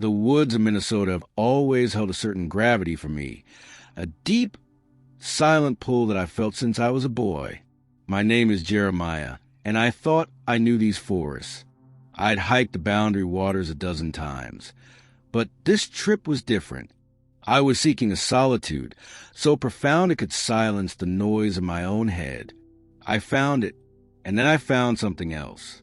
The woods of Minnesota have always held a certain gravity for me, a deep, silent pull that I've felt since I was a boy. My name is Jeremiah, and I thought I knew these forests. I'd hiked the Boundary Waters a dozen times, but this trip was different. I was seeking a solitude so profound it could silence the noise of my own head. I found it, and then I found something else.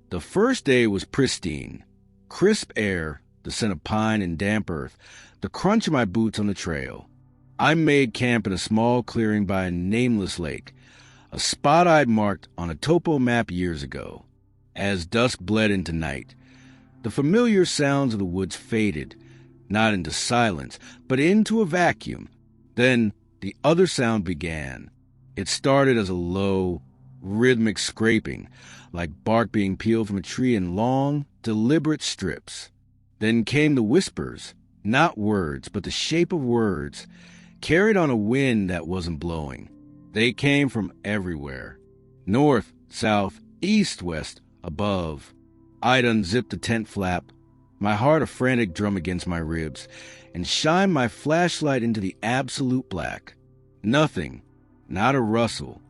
The first day was pristine. Crisp air, the scent of pine and damp earth, the crunch of my boots on the trail. I made camp in a small clearing by a nameless lake, a spot I'd marked on a topo map years ago. As dusk bled into night, the familiar sounds of the woods faded, not into silence, but into a vacuum. Then the other sound began. It started as a low, rhythmic scraping, like bark being peeled from a tree in long, deliberate strips. Then came the whispers, not words, but the shape of words, carried on a wind that wasn't blowing. They came from everywhere. North, south, east, west, above. I'd unzip the tent flap, my heart a frantic drum against my ribs, and shine my flashlight into the absolute black. Nothing, not a rustle,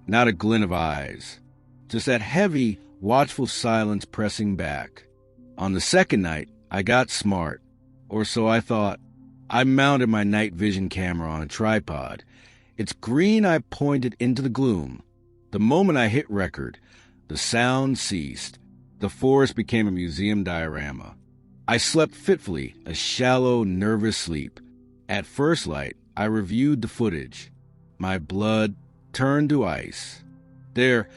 not a glint of eyes. Just that heavy, watchful silence pressing back. On the second night, I got smart, or so I thought. I mounted my night vision camera on a tripod. Its green eye pointed into the gloom. The moment I hit record, the sound ceased. The forest became a museum diorama. I slept fitfully, a shallow, nervous sleep. At first light, I reviewed the footage. My blood turned to ice. There,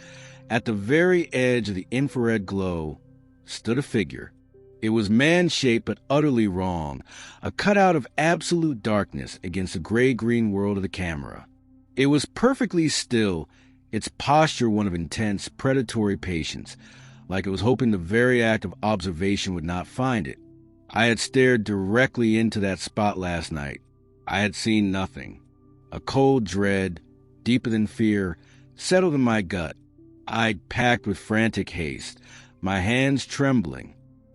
at the very edge of the infrared glow, stood a figure. It was man-shaped but utterly wrong, a cutout of absolute darkness against the gray-green world of the camera. It was perfectly still, its posture one of intense, predatory patience, like it was hoping the very act of observation would not find it. I had stared directly into that spot last night. I had seen nothing. A cold dread, deeper than fear, settled in my gut. I'd packed with frantic haste, my hands trembling.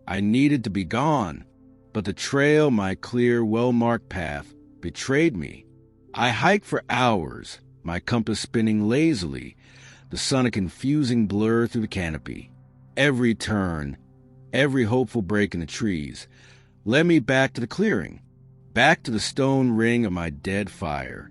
I needed to be gone, but the trail, my clear, well-marked path, betrayed me. I hiked for hours, my compass spinning lazily, the sun a confusing blur through the canopy. Every turn, every hopeful break in the trees, led me back to the clearing, back to the stone ring of my dead fire.